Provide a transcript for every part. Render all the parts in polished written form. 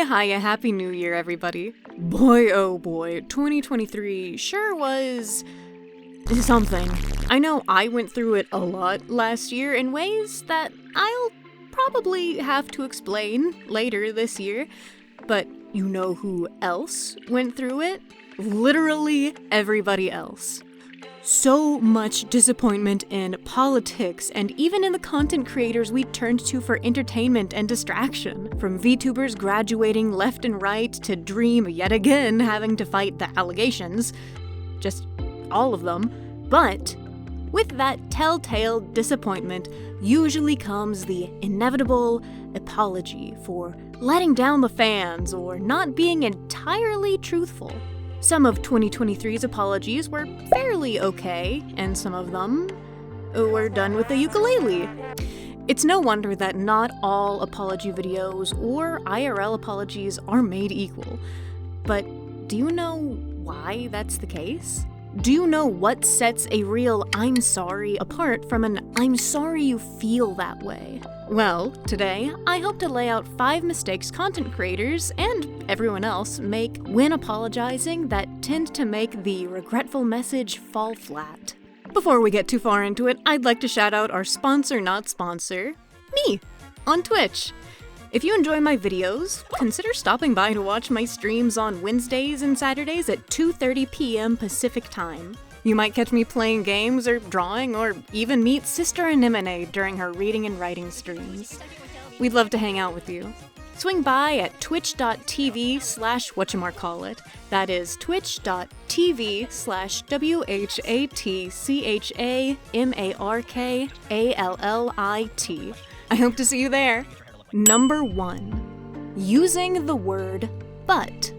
Hiya, Happy New Year, everybody. Boy, oh boy, 2023 sure was something. I know I went through it a lot last year in ways that I'll probably have to explain later this year, but you know who else went through it? Literally everybody else. So much disappointment in politics and even in the content creators we turned to for entertainment and distraction. From VTubers graduating left and right to Dream yet again having to fight the allegations. Just all of them. But with that telltale disappointment usually comes the inevitable apology for letting down the fans or not being entirely truthful. Some of 2023's apologies were fairly okay, and some of them were done with the ukulele. It's no wonder that not all apology videos or IRL apologies are made equal. But do you know why that's the case? Do you know what sets a real "I'm sorry" apart from an "I'm sorry you feel that way"? Well, today, I hope to lay out 5 mistakes content creators and everyone else make when apologizing that tend to make the regretful message fall flat. Before we get too far into it, I'd like to shout out our sponsor not sponsor, me, on Twitch. If you enjoy my videos, consider stopping by to watch my streams on Wednesdays and Saturdays at 2:30 p.m. Pacific Time. You might catch me playing games or drawing or even meet Sister Anemone during her reading and writing streams. We'd love to hang out with you. Swing by at twitch.tv/whatchamacallit. That is twitch.tv/WHATCHAMARKALLIT. I hope to see you there. Number 1. Using the word but.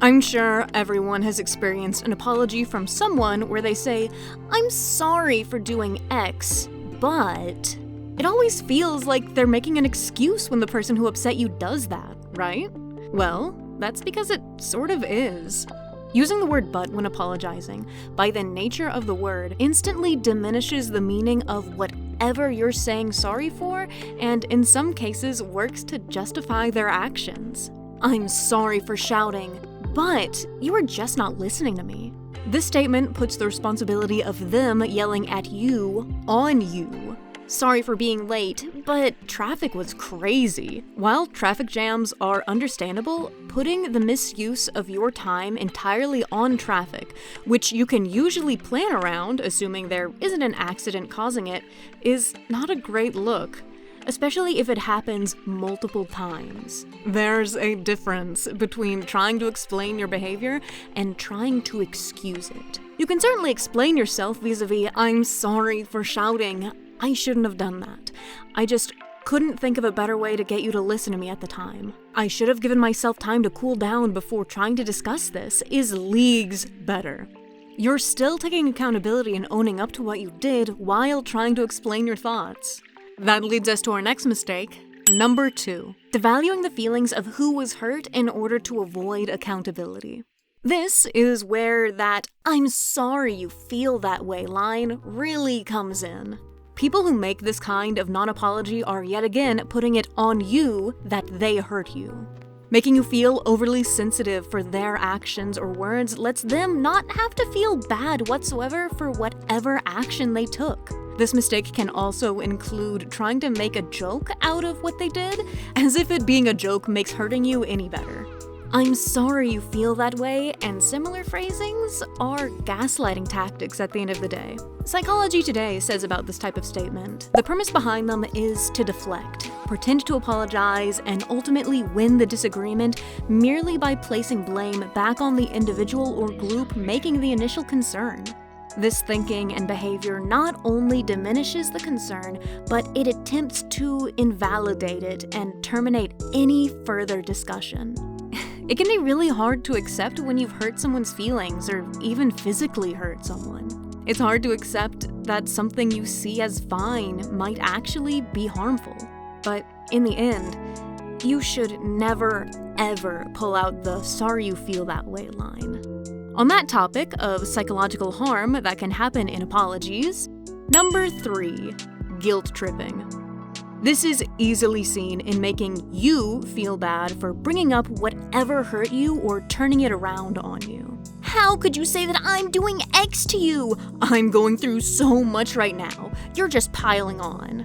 I'm sure everyone has experienced an apology from someone where they say, "I'm sorry for doing X, but..." It always feels like they're making an excuse when the person who upset you does that, right? Well, that's because it sort of is. Using the word but when apologizing, by the nature of the word, instantly diminishes the meaning of whatever you're saying sorry for, and in some cases works to justify their actions. "I'm sorry for shouting, but you were just not listening to me." This statement puts the responsibility of them yelling at you on you. "Sorry for being late, but traffic was crazy." While traffic jams are understandable, putting the misuse of your time entirely on traffic, which you can usually plan around, assuming there isn't an accident causing it, is not a great look. Especially if it happens multiple times. There's a difference between trying to explain your behavior and trying to excuse it. You can certainly explain yourself vis-a-vis, "I'm sorry for shouting. I shouldn't have done that. I just couldn't think of a better way to get you to listen to me at the time. I should have given myself time to cool down before trying to discuss this," is leagues better. You're still taking accountability and owning up to what you did while trying to explain your thoughts. That leads us to our next mistake, number 2. Devaluing the feelings of who was hurt in order to avoid accountability. This is where that "I'm sorry you feel that way" line really comes in. People who make this kind of non-apology are yet again putting it on you that they hurt you. Making you feel overly sensitive for their actions or words lets them not have to feel bad whatsoever for whatever action they took. This mistake can also include trying to make a joke out of what they did, as if it being a joke makes hurting you any better. "I'm sorry you feel that way," and similar phrasings are gaslighting tactics at the end of the day. Psychology Today says about this type of statement, the premise behind them is to deflect, pretend to apologize, and ultimately win the disagreement merely by placing blame back on the individual or group making the initial concern. This thinking and behavior not only diminishes the concern, but it attempts to invalidate it and terminate any further discussion. It can be really hard to accept when you've hurt someone's feelings or even physically hurt someone. It's hard to accept that something you see as fine might actually be harmful. But in the end, you should never, ever pull out the "sorry you feel that way" line. On that topic of psychological harm that can happen in apologies, number 3, guilt tripping. This is easily seen in making you feel bad for bringing up whatever hurt you or turning it around on you. How could you say that I'm doing X to you? I'm going through so much right now. You're just piling on.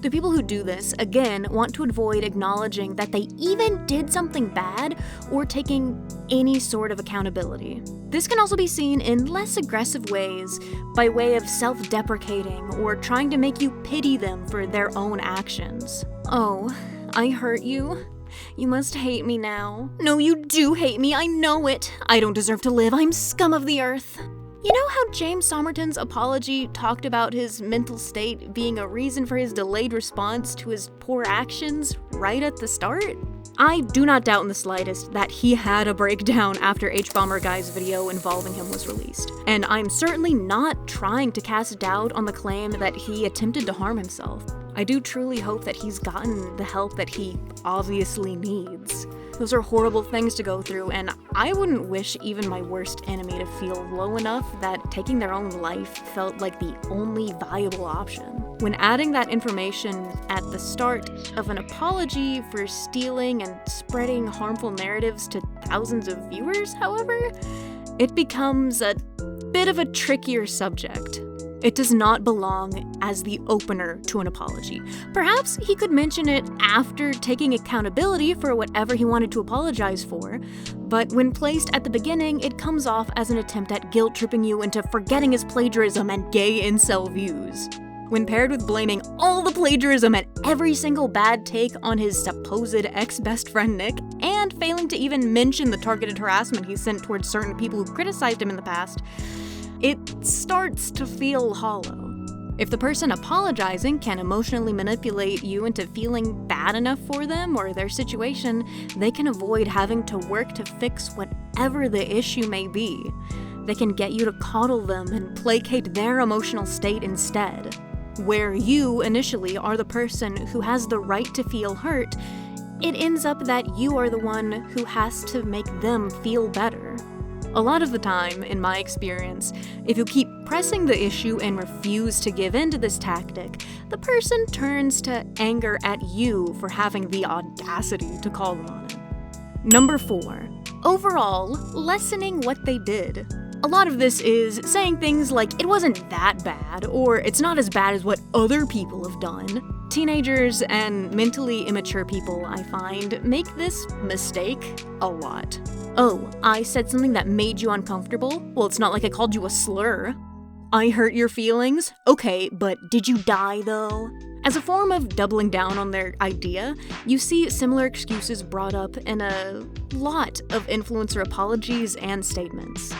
The people who do this, again, want to avoid acknowledging that they even did something bad or taking any sort of accountability. This can also be seen in less aggressive ways, by way of self-deprecating or trying to make you pity them for their own actions. Oh, I hurt you? You must hate me now. No, you do hate me, I know it. I don't deserve to live, I'm scum of the earth. You know how James Somerton's apology talked about his mental state being a reason for his delayed response to his poor actions right at the start? I do not doubt in the slightest that he had a breakdown after H-Bomber Guy's video involving him was released, and I'm certainly not trying to cast doubt on the claim that he attempted to harm himself. I do truly hope that he's gotten the help that he obviously needs. Those are horrible things to go through, and I wouldn't wish even my worst enemy to feel low enough that taking their own life felt like the only viable option. When adding that information at the start of an apology for stealing and spreading harmful narratives to thousands of viewers, however, it becomes a bit of a trickier subject. It does not belong as the opener to an apology. Perhaps he could mention it after taking accountability for whatever he wanted to apologize for, but when placed at the beginning, it comes off as an attempt at guilt-tripping you into forgetting his plagiarism and gay incel views. When paired with blaming all the plagiarism and every single bad take on his supposed ex-best friend Nick, and failing to even mention the targeted harassment he sent towards certain people who criticized him in the past, it starts to feel hollow. If the person apologizing can emotionally manipulate you into feeling bad enough for them or their situation, they can avoid having to work to fix whatever the issue may be. They can get you to coddle them and placate their emotional state instead. Where you initially are the person who has the right to feel hurt, it ends up that you are the one who has to make them feel better. A lot of the time, in my experience, if you keep pressing the issue and refuse to give in to this tactic, the person turns to anger at you for having the audacity to call them on it. Number 4. Overall, lessening what they did. A lot of this is saying things like, it wasn't that bad, or it's not as bad as what other people have done. Teenagers and mentally immature people, I find, make this mistake a lot. Oh, I said something that made you uncomfortable? Well, it's not like I called you a slur. I hurt your feelings? Okay, but did you die though? As a form of doubling down on their idea, you see similar excuses brought up in a lot of influencer apologies and statements.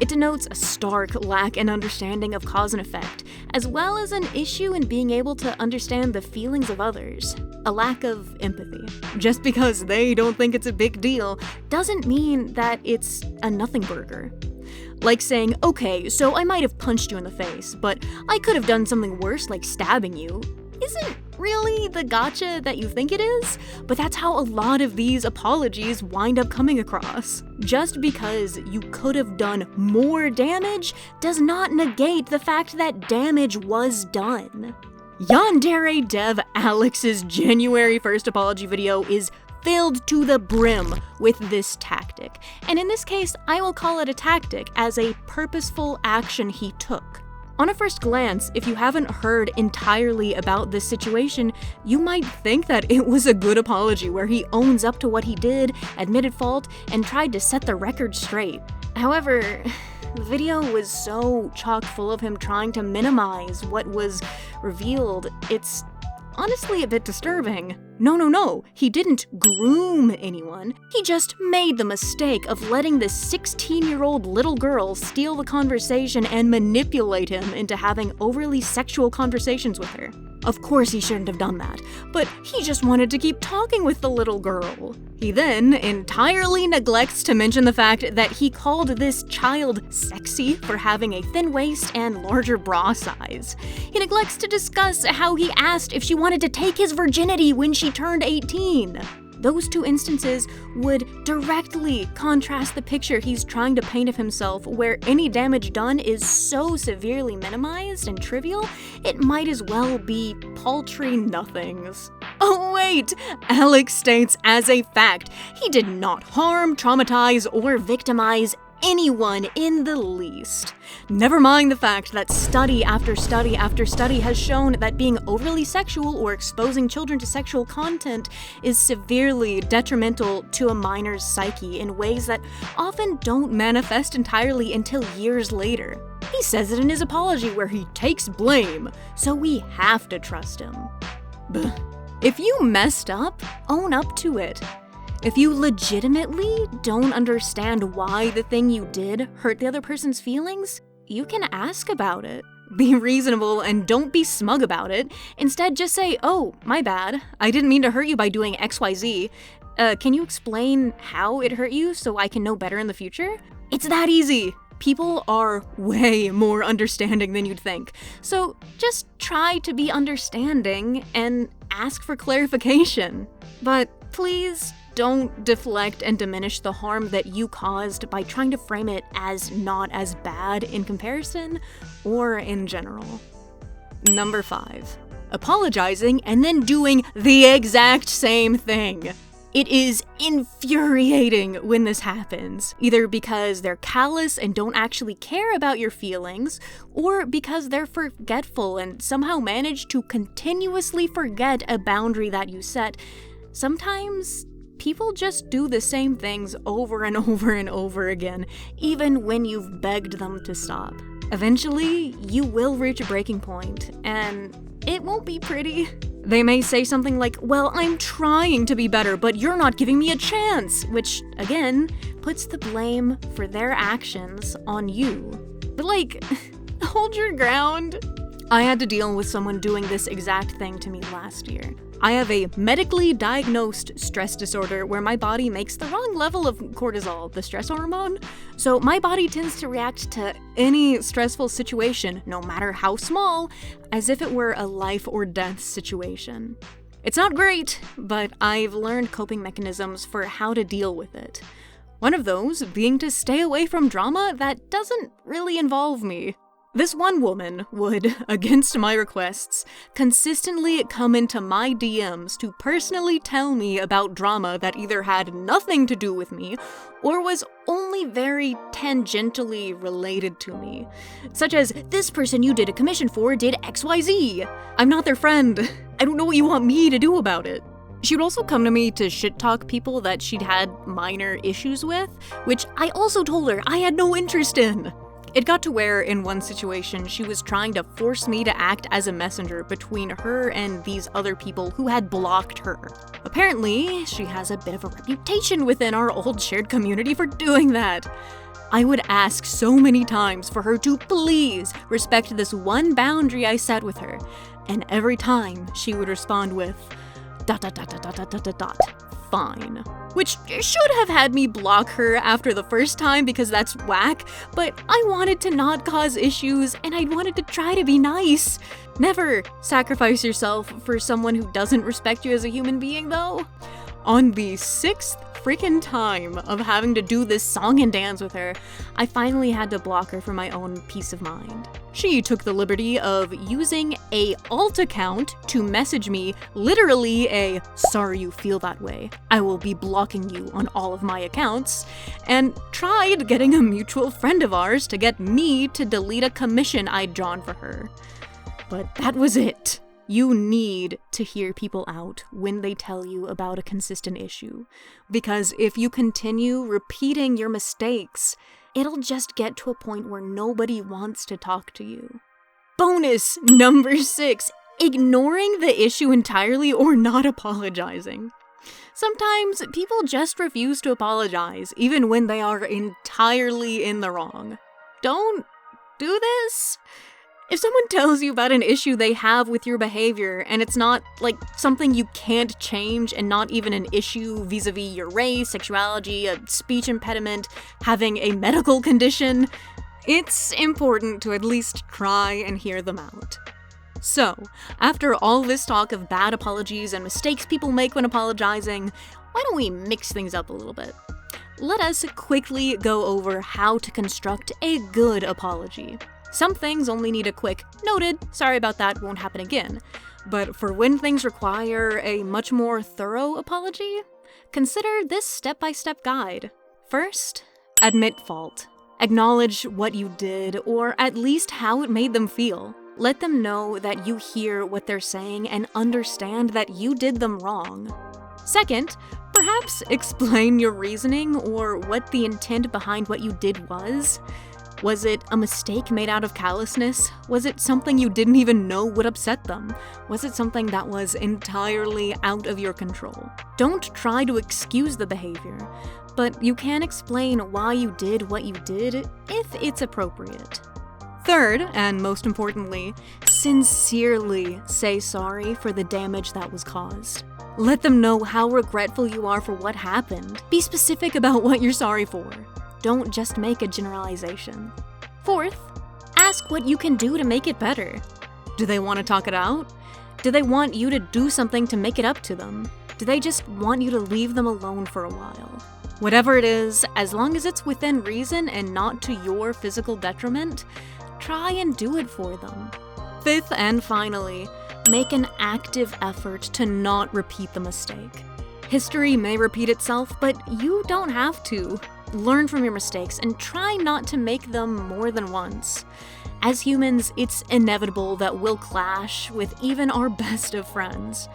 It denotes a stark lack in understanding of cause and effect, as well as an issue in being able to understand the feelings of others. A lack of empathy. Just because they don't think it's a big deal doesn't mean that it's a nothing burger. Like saying, okay, so I might have punched you in the face, but I could have done something worse like stabbing you, isn't really the gotcha that you think it is, but that's how a lot of these apologies wind up coming across. Just because you could have done more damage does not negate the fact that damage was done. Yandere Dev Alex's January 1st apology video is filled to the brim with this tactic, and in this case, I will call it a tactic as a purposeful action he took. On a first glance, if you haven't heard entirely about this situation, you might think that it was a good apology where he owns up to what he did, admitted fault, and tried to set the record straight. However, the video was so chock full of him trying to minimize what was revealed, it's honestly a bit disturbing. No, he didn't groom anyone. He just made the mistake of letting this 16-year-old little girl steal the conversation and manipulate him into having overly sexual conversations with her. Of course he shouldn't have done that, but he just wanted to keep talking with the little girl. He then entirely neglects to mention the fact that he called this child sexy for having a thin waist and larger bra size. He neglects to discuss how he asked if she wanted to take his virginity when she turned 18. Those two instances would directly contrast the picture he's trying to paint of himself, where any damage done is so severely minimized and trivial, it might as well be paltry nothings. Oh wait! Alex states as a fact, he did not harm, traumatize, or victimize anyone in the least. Never mind the fact that study after study after study has shown that being overly sexual or exposing children to sexual content is severely detrimental to a minor's psyche in ways that often don't manifest entirely until years later. He says it in his apology where he takes blame, so we have to trust him. If you messed up, own up to it. If you legitimately don't understand why the thing you did hurt the other person's feelings, you can ask about it. Be reasonable and don't be smug about it. Instead, just say, "Oh, my bad. I didn't mean to hurt you by doing XYZ. Can you explain how it hurt you so I can know better in the future?" It's that easy. People are way more understanding than you'd think. So just try to be understanding and ask for clarification. But please, don't deflect and diminish the harm that you caused by trying to frame it as not as bad in comparison or in general. Number 5. Apologizing and then doing the exact same thing. It is infuriating when this happens, either because they're callous and don't actually care about your feelings, or because they're forgetful and somehow manage to continuously forget a boundary that you set. Sometimes people just do the same things over and over and over again, even when you've begged them to stop. Eventually, you will reach a breaking point, and it won't be pretty. They may say something like, "Well, I'm trying to be better, but you're not giving me a chance," which, again, puts the blame for their actions on you. But hold your ground. I had to deal with someone doing this exact thing to me last year. I have a medically diagnosed stress disorder where my body makes the wrong level of cortisol, the stress hormone. So my body tends to react to any stressful situation, no matter how small, as if it were a life or death situation. It's not great, but I've learned coping mechanisms for how to deal with it. One of those being to stay away from drama that doesn't really involve me. This one woman would, against my requests, consistently come into my DMs to personally tell me about drama that either had nothing to do with me or was only very tangentially related to me. Such as, "This person you did a commission for did XYZ. I'm not their friend. I don't know what you want me to do about it." She would also come to me to shit-talk people that she'd had minor issues with, which I also told her I had no interest in. It got to where, in one situation, she was trying to force me to act as a messenger between her and these other people who had blocked her. Apparently, she has a bit of a reputation within our old shared community for doing that. I would ask so many times for her to please respect this one boundary I set with her, and every time she would respond with, ... fine. Which should have had me block her after the first time because that's whack, but I wanted to not cause issues and I wanted to try to be nice. Never sacrifice yourself for someone who doesn't respect you as a human being, though. On the 6th freaking time of having to do this song and dance with her, I finally had to block her for my own peace of mind. She took the liberty of using a alt account to message me literally a "sorry you feel that way, I will be blocking you on all of my accounts," and tried getting a mutual friend of ours to get me to delete a commission I'd drawn for her. But that was it. You need to hear people out when they tell you about a consistent issue, because if you continue repeating your mistakes, it'll just get to a point where nobody wants to talk to you. Bonus number 6, ignoring the issue entirely or not apologizing. Sometimes people just refuse to apologize, even when they are entirely in the wrong. Don't do this. If someone tells you about an issue they have with your behavior, and it's not, something you can't change and not even an issue vis-a-vis your race, sexuality, a speech impediment, having a medical condition, it's important to at least try and hear them out. So, after all this talk of bad apologies and mistakes people make when apologizing, why don't we mix things up a little bit? Let us quickly go over how to construct a good apology. Some things only need a quick, noted, sorry about that, won't happen again. But for when things require a much more thorough apology, consider this step-by-step guide. First, admit fault. Acknowledge what you did, or at least how it made them feel. Let them know that you hear what they're saying and understand that you did them wrong. Second, perhaps explain your reasoning or what the intent behind what you did was. Was it a mistake made out of callousness? Was it something you didn't even know would upset them? Was it something that was entirely out of your control? Don't try to excuse the behavior, but you can explain why you did what you did if it's appropriate. Third, and most importantly, sincerely say sorry for the damage that was caused. Let them know how regretful you are for what happened. Be specific about what you're sorry for. Don't just make a generalization. Fourth, ask what you can do to make it better. Do they want to talk it out? Do they want you to do something to make it up to them? Do they just want you to leave them alone for a while? Whatever it is, as long as it's within reason and not to your physical detriment, try and do it for them. Fifth and finally, make an active effort to not repeat the mistake. History may repeat itself, but you don't have to. Learn from your mistakes and try not to make them more than once. As humans, it's inevitable that we'll clash with even our best of friends.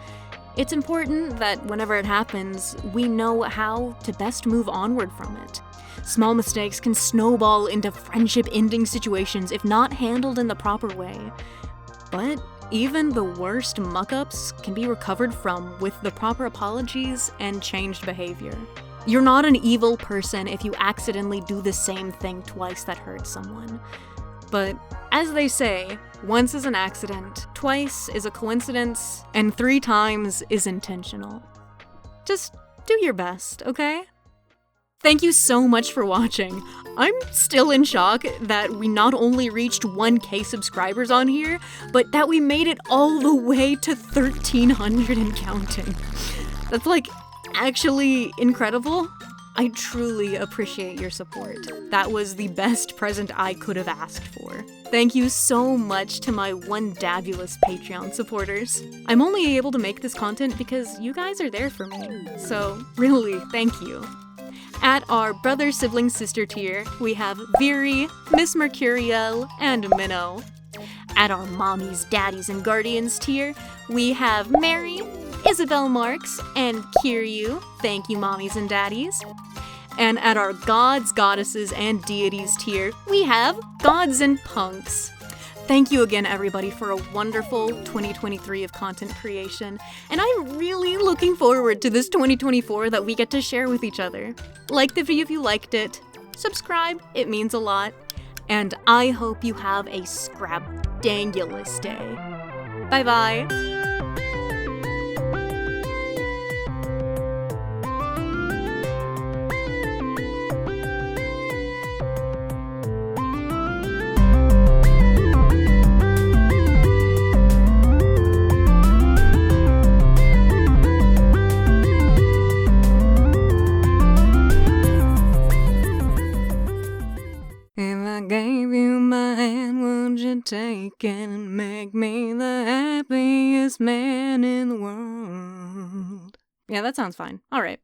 It's important that whenever it happens, we know how to best move onward from it. Small mistakes can snowball into friendship-ending situations if not handled in the proper way. But even the worst muck-ups can be recovered from with the proper apologies and changed behavior. You're not an evil person if you accidentally do the same thing twice that hurts someone. But as they say, once is an accident, twice is a coincidence, and 3 times is intentional. Just do your best, okay? Thank you so much for watching. I'm still in shock that we not only reached 1K subscribers on here, but that we made it all the way to 1,300 and counting. That's like actually incredible. I truly appreciate your support. That was the best present I could have asked for. Thank you so much to my wondabulous Patreon supporters. I'm only able to make this content because you guys are there for me. So really, thank you. At our brother, sibling, sister tier, we have Viri, Miss Mercurial, and Minnow. At our mommies, daddies, and guardians tier, we have Mary, Isabel Marks, and Kiryu. Thank you, mommies and daddies. And at our gods, goddesses, and deities tier, we have gods and punks. Thank you again, everybody, for a wonderful 2023 of content creation, and I'm really looking forward to this 2024 that we get to share with each other. Like the video if you liked it, subscribe, it means a lot, and I hope you have a scrapdangulous day. Bye-bye! Take it and make me the happiest man in the world. Yeah, that sounds fine. All right.